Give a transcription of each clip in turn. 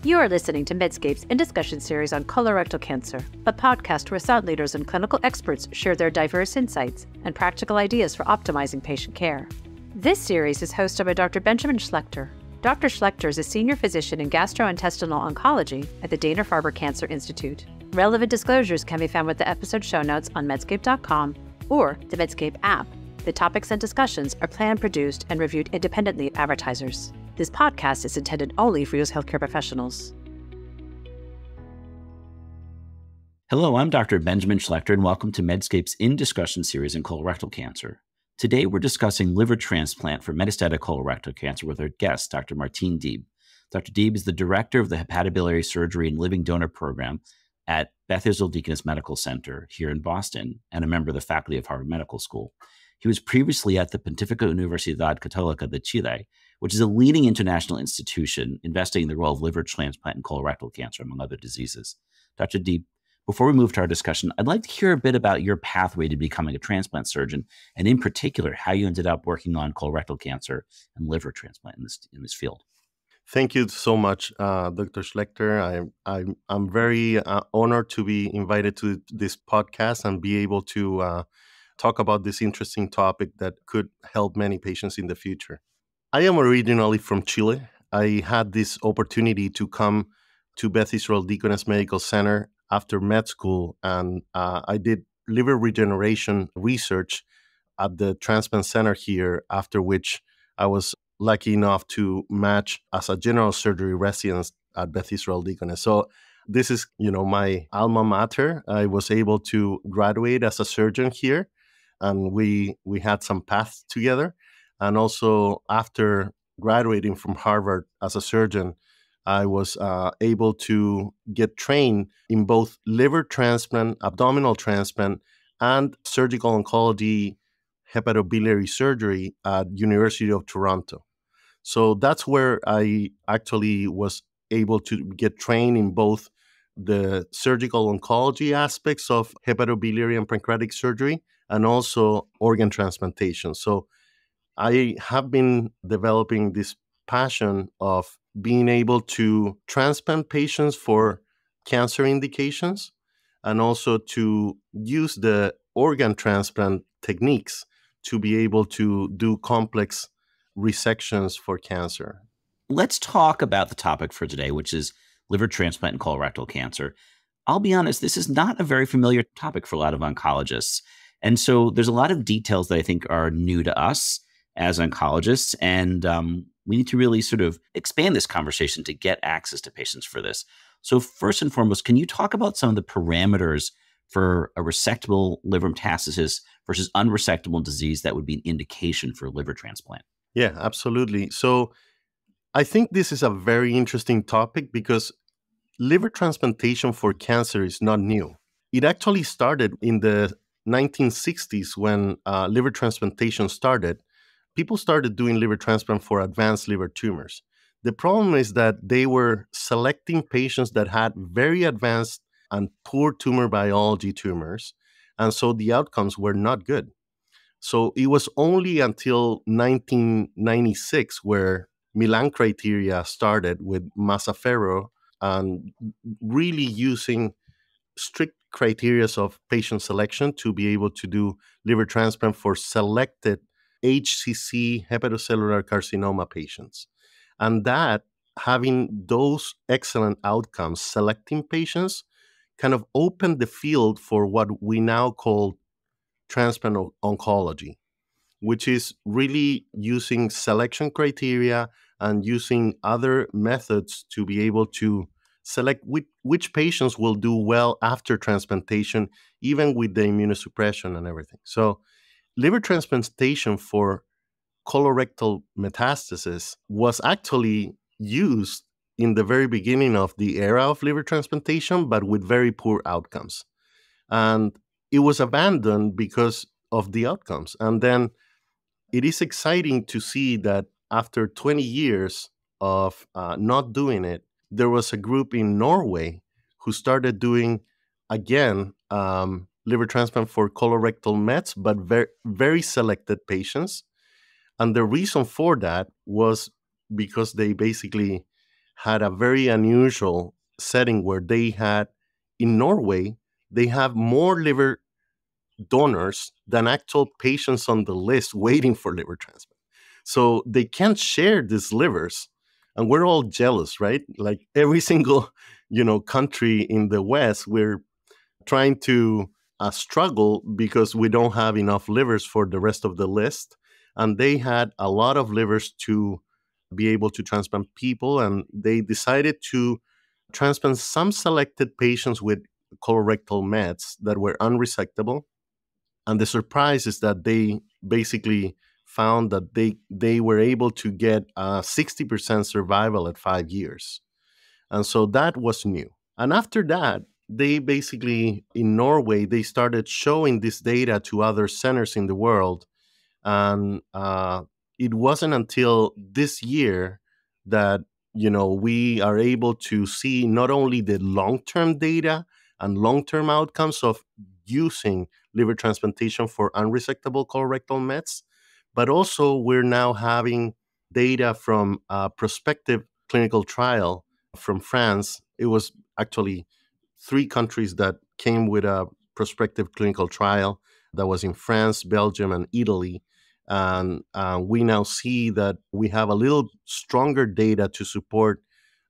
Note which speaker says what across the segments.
Speaker 1: You are listening to Medscape's In Discussion series on colorectal cancer, a podcast where thought leaders and clinical experts share their diverse insights and practical ideas for optimizing patient care. This series is hosted by Dr. Benjamin Schlechter. Dr. Schlechter is a senior physician in gastrointestinal oncology at the Dana-Farber Cancer Institute. Relevant disclosures can be found with the episode show notes on medscape.com or the Medscape app. The topics and discussions are planned, produced, and reviewed independently of advertisers. This podcast is intended only for U.S. healthcare professionals.
Speaker 2: Hello, I'm Dr. Benjamin Schlechter, and welcome to Medscape's In Discussion series on colorectal cancer. Today, we're discussing liver transplant for metastatic colorectal cancer with our guest, Dr. Martine Dieb. Dr. Dieb is the director of the Hepatobiliary Surgery and Living Donor Program at Beth Israel Deaconess Medical Center here in Boston and a member of the faculty of Harvard Medical School. He was previously at the Pontificia Universidad Católica de Chile, which is a leading international institution investigating the role of liver transplant in colorectal cancer, among other diseases. Dr. Dieb, before we move to our discussion, I'd like to hear a bit about your pathway to becoming a transplant surgeon, and in particular, how you ended up working on colorectal cancer and liver transplant in this field.
Speaker 3: Thank you so much, Dr. Schlechter. I'm very honored to be invited to this podcast and be able to talk about this interesting topic that could help many patients in the future. I am originally from Chile. I had this opportunity to come to Beth Israel Deaconess Medical Center after med school, and I did liver regeneration research at the transplant center here, after which I was lucky enough to match as a general surgery resident at Beth Israel Deaconess. So this is, my alma mater. I was able to graduate as a surgeon here, and we had some paths together. And also after graduating from Harvard as a surgeon, I was able to get trained in both liver transplant, abdominal transplant, and surgical oncology hepatobiliary surgery at University of Toronto. So that's where I actually was able to get trained in both the surgical oncology aspects of hepatobiliary and pancreatic surgery and also organ transplantation. So I have been developing this passion of being able to transplant patients for cancer indications and also to use the organ transplant techniques to be able to do complex resections for cancer.
Speaker 2: Let's talk about the topic for today, which is liver transplant and colorectal cancer. I'll be honest, this is not a very familiar topic for a lot of oncologists. And so there's a lot of details that I think are new to us as oncologists, and we need to really sort of expand this conversation to get access to patients for this. So first and foremost, can you talk about some of the parameters for a resectable liver metastasis versus unresectable disease that would be an indication for liver transplant?
Speaker 3: Yeah, absolutely. So I think this is a very interesting topic because liver transplantation for cancer is not new. It actually started in the 1960s when liver transplantation started. People started doing liver transplant for advanced liver tumors. The problem is that they were selecting patients that had very advanced and poor tumor biology tumors, and so the outcomes were not good. So it was only until 1996 where Milan criteria started with Mazzaferro and really using strict criteria of patient selection to be able to do liver transplant for selected HCC hepatocellular carcinoma patients. And that, having those excellent outcomes, selecting patients, kind of opened the field for what we now call transplant oncology, which is really using selection criteria and using other methods to be able to select which patients will do well after transplantation, even with the immunosuppression and everything. So liver transplantation for colorectal metastasis was actually used in the very beginning of the era of liver transplantation, but with very poor outcomes. And it was abandoned because of the outcomes. And then it is exciting to see that after 20 years of not doing it, there was a group in Norway who started doing, again, liver transplant for colorectal mets, but very, very selected patients. And the reason for that was because they basically had a very unusual setting where they had, in Norway, they have more liver donors than actual patients on the list waiting for liver transplant. So they can't share these livers. And we're all jealous, right? Like every single, country in the West, we're trying to struggle because we don't have enough livers for the rest of the list. And they had a lot of livers to be able to transplant people. And they decided to transplant some selected patients with colorectal mets that were unresectable. And the surprise is that they basically found that they were able to get a 60% survival at 5 years. And so that was new. And after that, they basically, in Norway, they started showing this data to other centers in the world. And it wasn't until this year that, we are able to see not only the long-term data and long-term outcomes of using liver transplantation for unresectable colorectal mets, but also we're now having data from a prospective clinical trial from France. It was actually 3 countries that came with a prospective clinical trial that was in France, Belgium, and Italy. And we now see that we have a little stronger data to support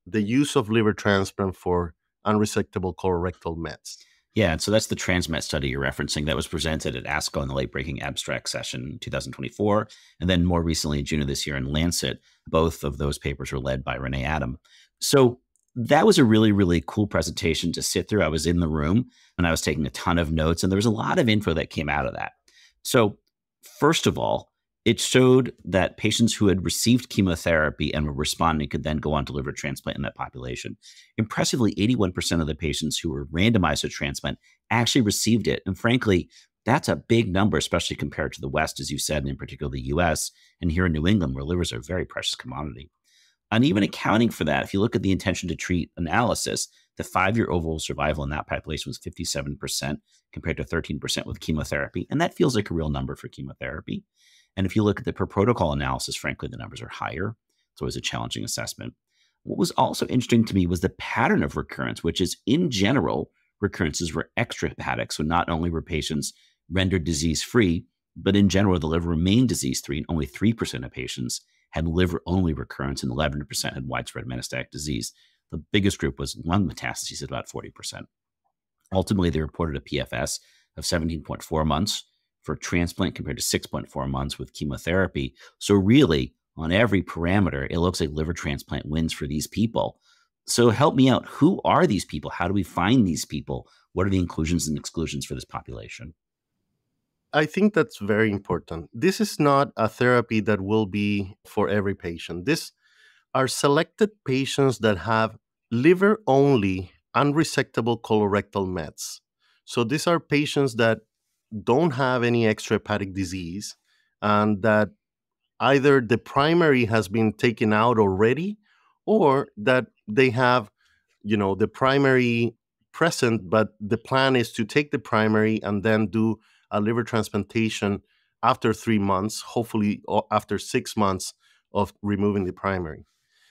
Speaker 3: the use of liver transplant for unresectable colorectal mets.
Speaker 2: Yeah, and so that's the TransMet study you're referencing that was presented at ASCO in the late-breaking abstract session 2024, and then more recently in June of this year in Lancet. Both of those papers were led by Renee Adam. So that was a really, really cool presentation to sit through. I was in the room and I was taking a ton of notes, and there was a lot of info that came out of that. So first of all, it showed that patients who had received chemotherapy and were responding could then go on to liver transplant in that population. Impressively, 81% of the patients who were randomized to transplant actually received it. And frankly, that's a big number, especially compared to the West, as you said, and in particular the US, and here in New England, where livers are a very precious commodity. And even accounting for that, if you look at the intention to treat analysis, the 5-year overall survival in that population was 57% compared to 13% with chemotherapy. And that feels like a real number for chemotherapy. And if you look at the per protocol analysis, frankly, the numbers are higher. It's always a challenging assessment. What was also interesting to me was the pattern of recurrence, which is in general, recurrences were extrahepatic. So not only were patients rendered disease-free, but in general, the liver remained disease-free, and only 3% of patients had liver-only recurrence, and 11% had widespread metastatic disease. The biggest group was lung metastases at about 40%. Ultimately, they reported a PFS of 17.4 months for transplant compared to 6.4 months with chemotherapy. So really, on every parameter, it looks like liver transplant wins for these people. So help me out. Who are these people? How do we find these people? What are the inclusions and exclusions for this population?
Speaker 3: I think that's very important. This is not a therapy that will be for every patient. These are selected patients that have liver only unresectable colorectal mets. So these are patients that don't have any extrahepatic disease and that either the primary has been taken out already or that they have, the primary present, but the plan is to take the primary and then do a liver transplantation after 3 months, hopefully or after 6 months of removing the primary.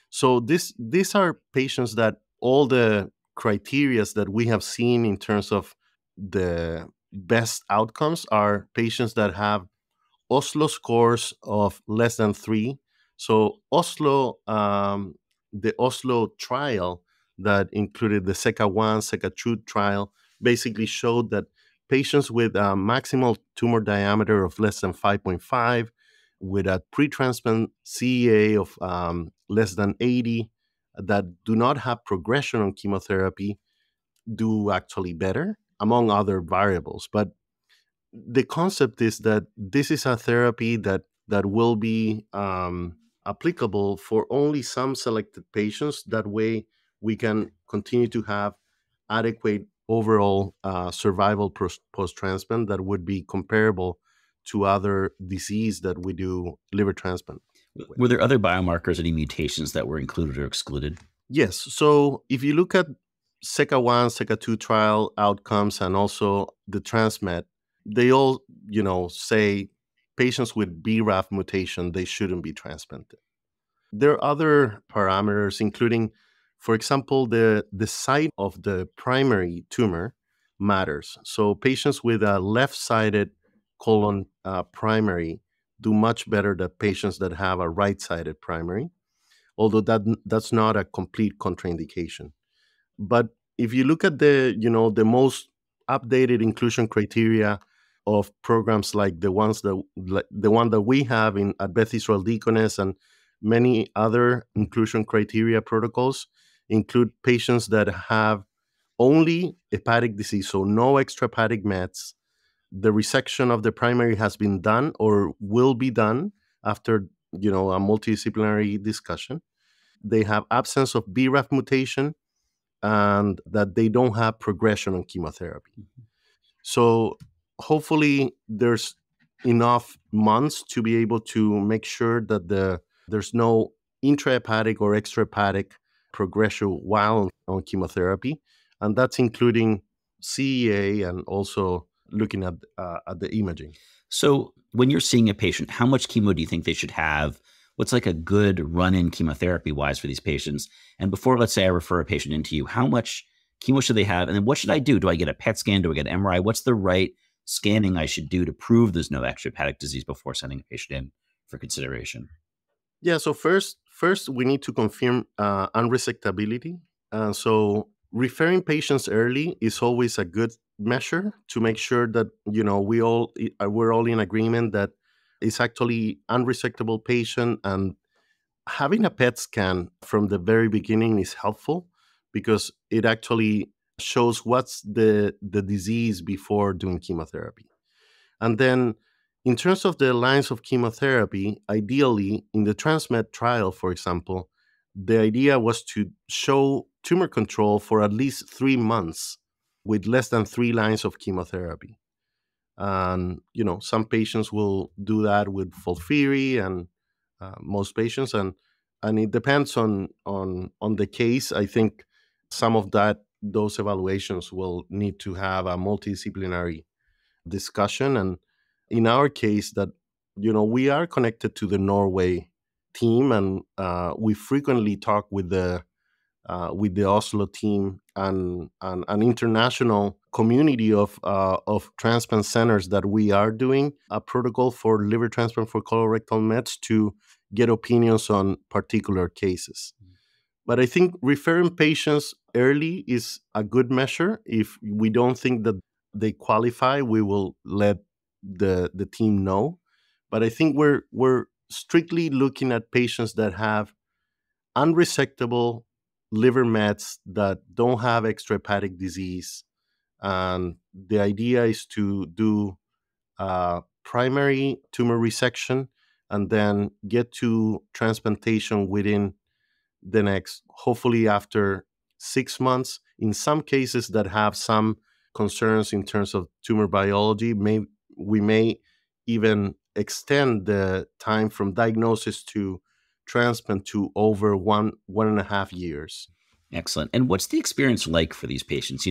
Speaker 3: So these are patients that all the criteria that we have seen in terms of the best outcomes are patients that have Oslo scores of less than 3. So the Oslo trial that included the SECA1, SECA2 trial basically showed that patients with a maximal tumor diameter of less than 5.5, with a pre-transplant CEA of less than 80, that do not have progression on chemotherapy, do actually better, among other variables. But the concept is that this is a therapy that will be applicable for only some selected patients. That way, we can continue to have adequate overall survival post-transplant that would be comparable to other disease that we do liver transplant with.
Speaker 2: Were there other biomarkers, any mutations that were included or excluded?
Speaker 3: Yes. So if you look at SECA1, SECA2 trial outcomes and also the TransMet, they all, say patients with BRAF mutation, they shouldn't be transplanted. There are other parameters, including For example, the site of the primary tumor matters. So patients with a left-sided colon primary do much better than patients that have a right-sided primary, although that's not a complete contraindication. But if you look at the most updated inclusion criteria of programs like the one that we have in at Beth Israel Deaconess and many other inclusion criteria protocols include patients that have only hepatic disease, so no extrahepatic mets. The resection of the primary has been done or will be done after a multidisciplinary discussion. They have absence of BRAF mutation and that they don't have progression on chemotherapy. So hopefully there's enough months to be able to make sure that there's no intrahepatic or extrahepatic progression while on chemotherapy, and that's including CEA and also looking at the imaging.
Speaker 2: So when you're seeing a patient, how much chemo do you think they should have? What's like a good run-in chemotherapy wise for these patients? And before, let's say I refer a patient into you, how much chemo should they have? And then what should I do? Do I get a PET scan? Do I get an MRI? What's the right scanning I should do to prove there's no extrahepatic disease before sending a patient in for consideration?
Speaker 3: Yeah, so first we need to confirm unresectability. So referring patients early is always a good measure to make sure that we're all in agreement that it's actually unresectable patient, and having a PET scan from the very beginning is helpful because it actually shows what's the disease before doing chemotherapy. And then in terms of the lines of chemotherapy, ideally in the TransMed trial, for example, the idea was to show tumor control for at least 3 months with less than 3 lines of chemotherapy. And some patients will do that with FOLFIRI, and most patients, and it depends on the case. I think some of those evaluations will need to have a multidisciplinary discussion. And in our case, that we are connected to the Norway team, and we frequently talk with the Oslo team and an international community of transplant centers that we are doing a protocol for liver transplant for colorectal mets to get opinions on particular cases. But I think referring patients early is a good measure. If we don't think that they qualify, we will let the team know. But I think we're strictly looking at patients that have unresectable liver mets that don't have extrahepatic disease. And the idea is to do primary tumor resection and then get to transplantation within the next, hopefully after 6 months. In some cases that have some concerns in terms of tumor biology, we may even extend the time from diagnosis to transplant to over 1.5 years.
Speaker 2: Excellent. And what's the experience like for these patients?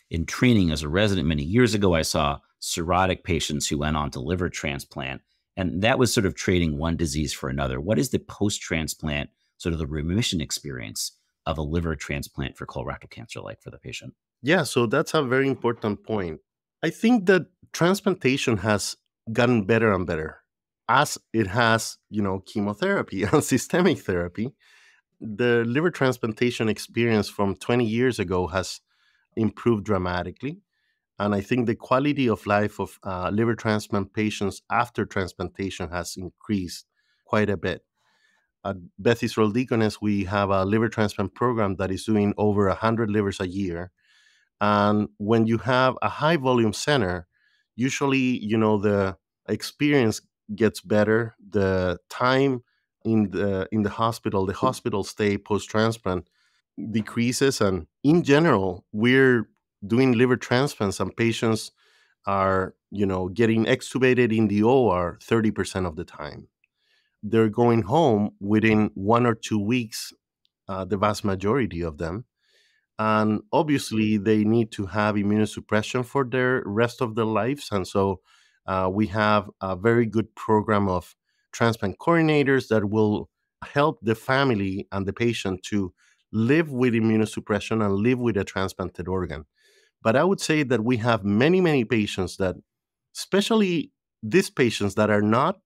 Speaker 2: In training as a resident many years ago, I saw cirrhotic patients who went on to liver transplant, and that was sort of trading one disease for another. What is the post-transplant, sort of the remission experience of a liver transplant for colorectal cancer like for the patient?
Speaker 3: Yeah, so that's a very important point. I think that transplantation has gotten better and better as it has, chemotherapy and systemic therapy. The liver transplantation experience from 20 years ago has improved dramatically. And I think the quality of life of liver transplant patients after transplantation has increased quite a bit. At Beth Israel Deaconess, we have a liver transplant program that is doing over 100 livers a year. And when you have a high volume center, usually, the experience gets better. The time in the hospital stay post transplant decreases, and in general, we're doing liver transplants, and patients are getting extubated in the OR 30% of the time. They're going home within 1 or 2 weeks, the vast majority of them. And obviously, they need to have immunosuppression for their rest of their lives. And so we have a very good program of transplant coordinators that will help the family and the patient to live with immunosuppression and live with a transplanted organ. But I would say that we have many, many patients that, especially these patients that are not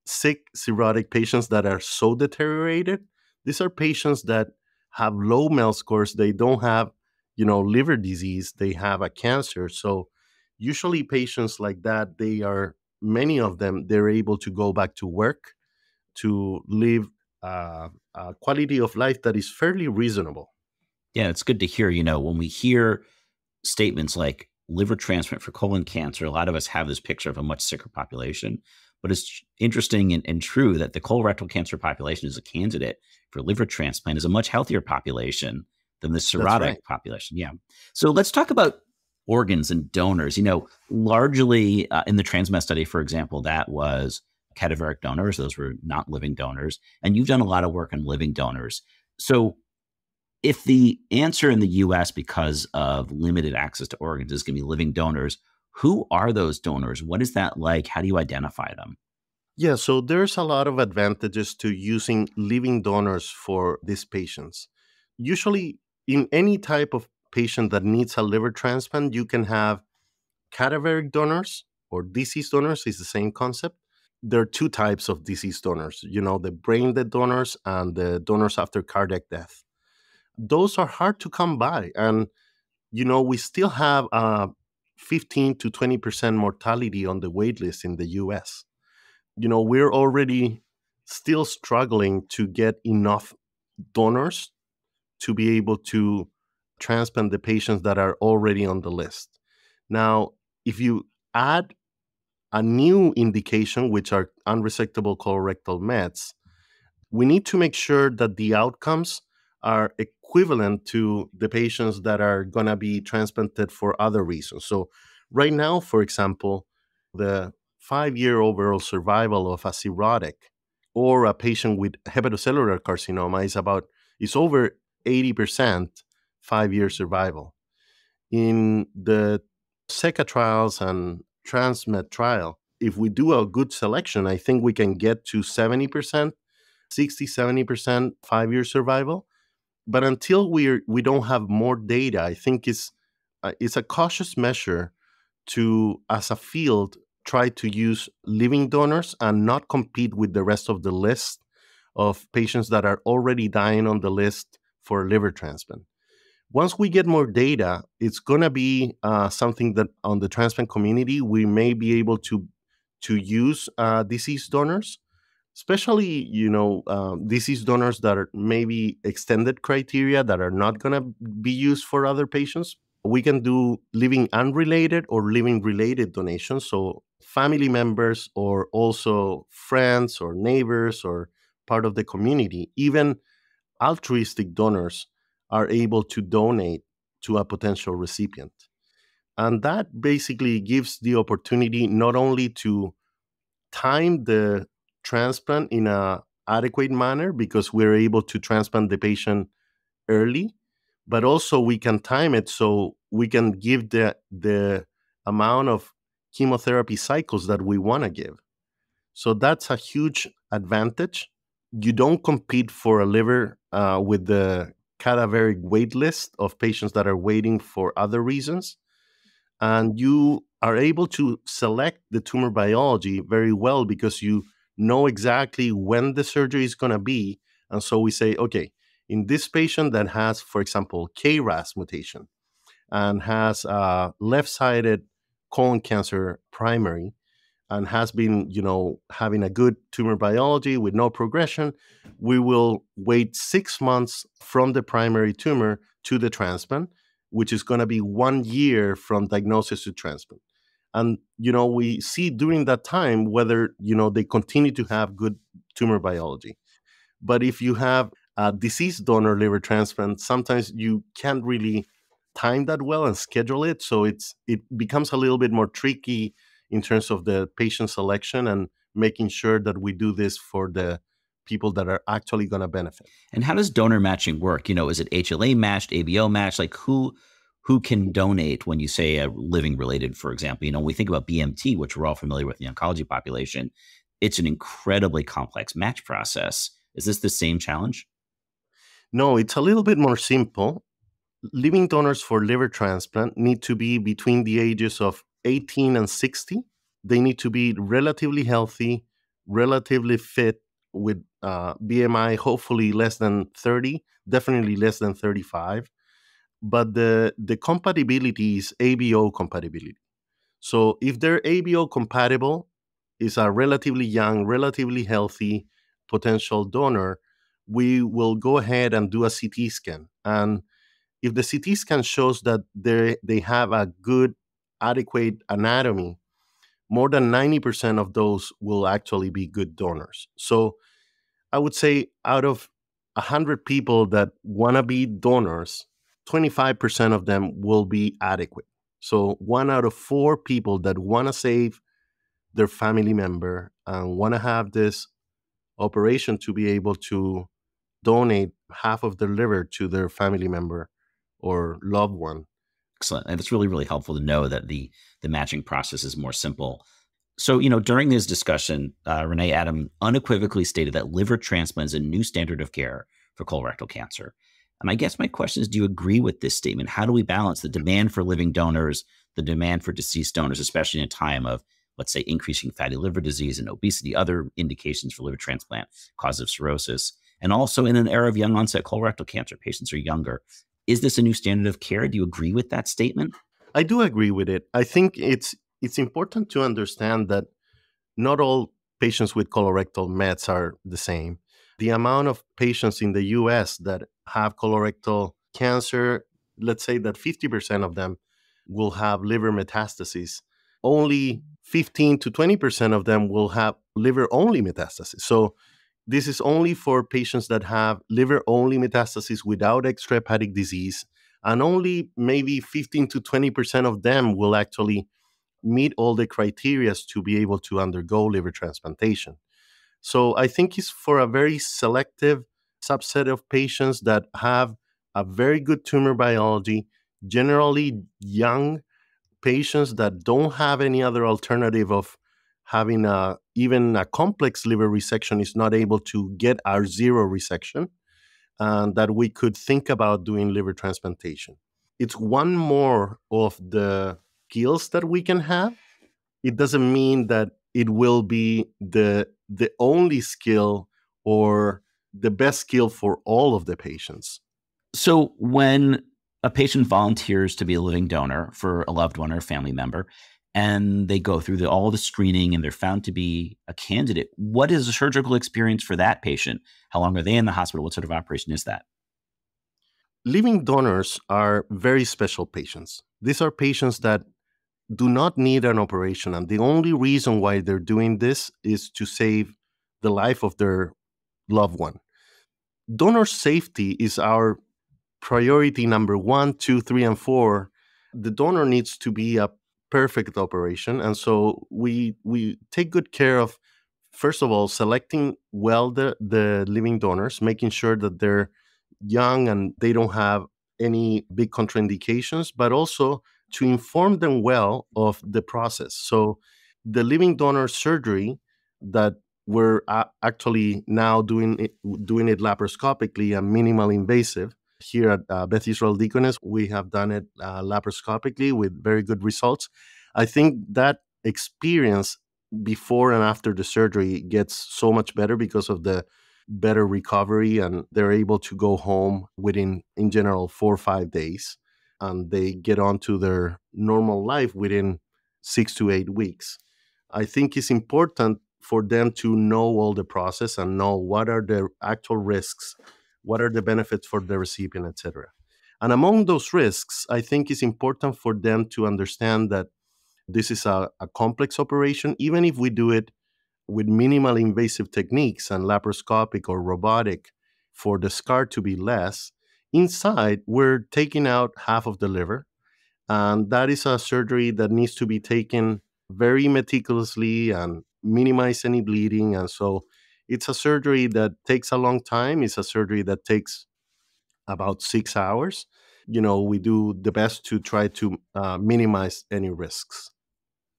Speaker 3: sick cirrhotic patients that are so deteriorated, these are patients that have low MEL scores. They don't have, liver disease. They have a cancer. So usually patients like that, many of them, they're able to go back to work, to live a quality of life that is fairly reasonable.
Speaker 2: Yeah, it's good to hear, when we hear statements like liver transplant for colon cancer, a lot of us have this picture of a much sicker population. But it's interesting and true that the colorectal cancer population as a candidate for liver transplant is a much healthier population than the
Speaker 3: That's
Speaker 2: cirrhotic
Speaker 3: right.
Speaker 2: population. Yeah. So let's talk about organs and donors. Largely in the TransMed study, for example, that was cadaveric donors. Those were not living donors. And you've done a lot of work on living donors. So if the answer in the US, because of limited access to organs, is going to be living donors, who are those donors? What is that like? How do you identify them?
Speaker 3: Yeah, so there's a lot of advantages to using living donors for these patients. Usually, in any type of patient that needs a liver transplant, you can have cadaveric donors or deceased donors, is the same concept. There are two types of deceased donors, the brain dead donors and the donors after cardiac death. Those are hard to come by. And, we still have 15 to 20% mortality on the wait list in the US. We're already still struggling to get enough donors to be able to transplant the patients that are already on the list. Now, if you add a new indication, which are unresectable colorectal mets, we need to make sure that the outcomes are equivalent to the patients that are going to be transplanted for other reasons. So, right now, for example, the 5-year overall survival of a cirrhotic or a patient with hepatocellular carcinoma is over 80% 5-year survival. In the SECA trials and TransMed trial, if we do a good selection, I think we can get to 70%, 60, 70% 5-year survival. But until we don't have more data, I think it's a cautious measure to, as a field, try to use living donors and not compete with the rest of the list of patients that are already dying on the list for liver transplant. Once we get more data, it's going to be something that on the transplant community, we may be able to use deceased donors, especially, deceased donors that are maybe extended criteria that are not going to be used for other patients. We can do living unrelated or living related donations. So family members or also friends or neighbors or part of the community, even altruistic donors are able to donate to a potential recipient. And that basically gives the opportunity not only to time the transplant in a adequate manner because we're able to transplant the patient early, but also we can time it so we can give the amount of chemotherapy cycles that we want to give. So that's a huge advantage. You don't compete for a liver with the cadaveric wait list of patients that are waiting for other reasons. And you are able to select the tumor biology very well because you know exactly when the surgery is going to be. And so we say, okay, in this patient that has, for example, KRAS mutation and has left-sided colon cancer primary, and has been, having a good tumor biology with no progression, we will wait 6 months from the primary tumor to the transplant, which is going to be 1 year from diagnosis to transplant. And, we see during that time whether, they continue to have good tumor biology. But if you have a deceased donor liver transplant, sometimes you can't really time that well and schedule it. So it becomes a little bit more tricky in terms of the patient selection and making sure that we do this for the people that are actually going to benefit.
Speaker 2: And how does donor matching work? Is it HLA matched, ABO matched? Like who can donate when you say a living related, for example? When we think about BMT, which we're all familiar with in the oncology population, it's an incredibly complex match process. Is this the same challenge?
Speaker 3: No, it's a little bit more simple. Living donors for liver transplant need to be between the ages of 18 and 60. They need to be relatively healthy, relatively fit, with BMI hopefully less than 30, definitely less than 35. But the compatibility is ABO compatibility. So if they're ABO compatible, is a relatively young, relatively healthy potential donor, we will go ahead and do a CT scan. And if the CT scan shows that they have a good, adequate anatomy, more than 90% of those will actually be good donors. So I would say out of 100 people that want to be donors, 25% of them will be adequate. So one out of four people that want to save their family member and want to have this operation to be able to donate half of their liver to their family member or loved one.
Speaker 2: Excellent. And it's really, really helpful to know that the matching process is more simple. So, during this discussion, Renee Adam unequivocally stated that liver transplant is a new standard of care for colorectal cancer. And I guess my question is, do you agree with this statement? How do we balance the demand for living donors, the demand for deceased donors, especially in a time of, let's say, increasing fatty liver disease and obesity, other indications for liver transplant, cause of cirrhosis, and also in an era of young onset colorectal cancer, patients are younger. Is this a new standard of care? Do you agree with that statement?
Speaker 3: I do agree with it. I think it's important to understand that not all patients with colorectal mets are the same. The amount of patients in the US that have colorectal cancer, let's say that 50% of them will have liver metastases. Only 15 to 20% of them will have liver only metastasis. So this is only for patients that have liver only metastasis without extrahepatic disease. And only maybe 15 to 20% of them will actually meet all the criteria to be able to undergo liver transplantation. So I think it's for a very selective subset of patients that have a very good tumor biology, generally young patients that don't have any other alternative of having even a complex liver resection is not able to get our zero resection, and that we could think about doing liver transplantation. It's one more of the skills that we can have. It doesn't mean that it will be the only skill or the best skill for all of the patients.
Speaker 2: So when a patient volunteers to be a living donor for a loved one or a family member, and they go through all the screening and they're found to be a candidate, what is the surgical experience for that patient? How long are they in the hospital? What sort of operation is that?
Speaker 3: Living donors are very special patients. These are patients that do not need an operation, and the only reason why they're doing this is to save the life of their loved one. Donor safety is our priority number 1, 2, 3, and 4. The donor needs to be a perfect operation, and so we take good care of, first of all, selecting well the living donors, making sure that they're young and they don't have any big contraindications, but also to inform them well of the process. So the living donor surgery that we're actually now doing it laparoscopically and minimal invasive. Here at Beth Israel Deaconess, we have done it laparoscopically with very good results. I think that experience before and after the surgery gets so much better because of the better recovery, and they're able to go home within, in general, 4 or 5 days, and they get on to their normal life within 6 to 8 weeks. I think it's important for them to know all the process and know what are the actual risks, what are the benefits for the recipient, etc. And among those risks, I think it's important for them to understand that this is a complex operation. Even if we do it with minimal invasive techniques and laparoscopic or robotic for the scar to be less, inside we're taking out half of the liver. And that is a surgery that needs to be taken very meticulously and minimize any bleeding. And so it's a surgery that takes a long time. It's a surgery that takes about 6 hours. We do the best to try to minimize any risks.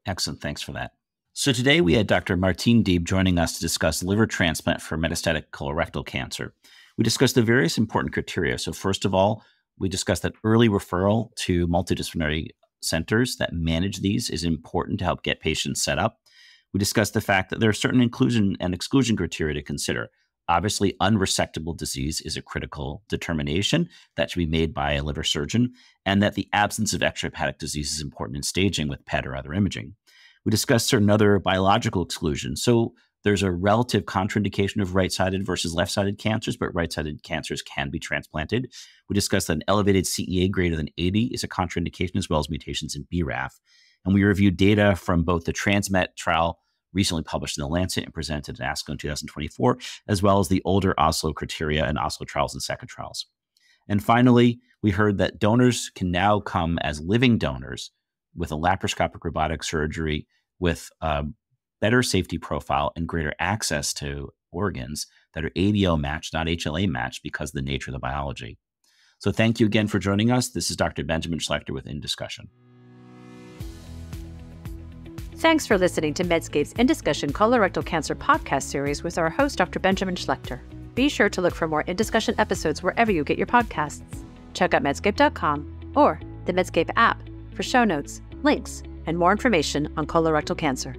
Speaker 2: Excellent. Thanks for that. So today we had Dr. Martine Dieb joining us to discuss liver transplant for metastatic colorectal cancer. We discussed the various important criteria. So first of all, we discussed that early referral to multidisciplinary centers that manage these is important to help get patients set up. We discussed the fact that there are certain inclusion and exclusion criteria to consider. Obviously, unresectable disease is a critical determination that should be made by a liver surgeon, and that the absence of extrahepatic disease is important in staging with PET or other imaging. We discussed certain other biological exclusions. So there's a relative contraindication of right-sided versus left-sided cancers, but right-sided cancers can be transplanted. We discussed that an elevated CEA greater than 80 is a contraindication, as well as mutations in BRAF. And we reviewed data from both the TransMet trial recently published in The Lancet and presented at ASCO in 2024, as well as the older Oslo criteria and Oslo trials and SECA trials. And finally, we heard that donors can now come as living donors with a laparoscopic robotic surgery with a better safety profile and greater access to organs that are ADO matched, not HLA matched, because of the nature of the biology. So thank you again for joining us. This is Dr. Benjamin Schlechter with In Discussion.
Speaker 1: Thanks for listening to Medscape's In Discussion Colorectal Cancer podcast series with our host, Dr. Benjamin Schlechter. Be sure to look for more In Discussion episodes wherever you get your podcasts. Check out Medscape.com or the Medscape app for show notes, links, and more information on colorectal cancer.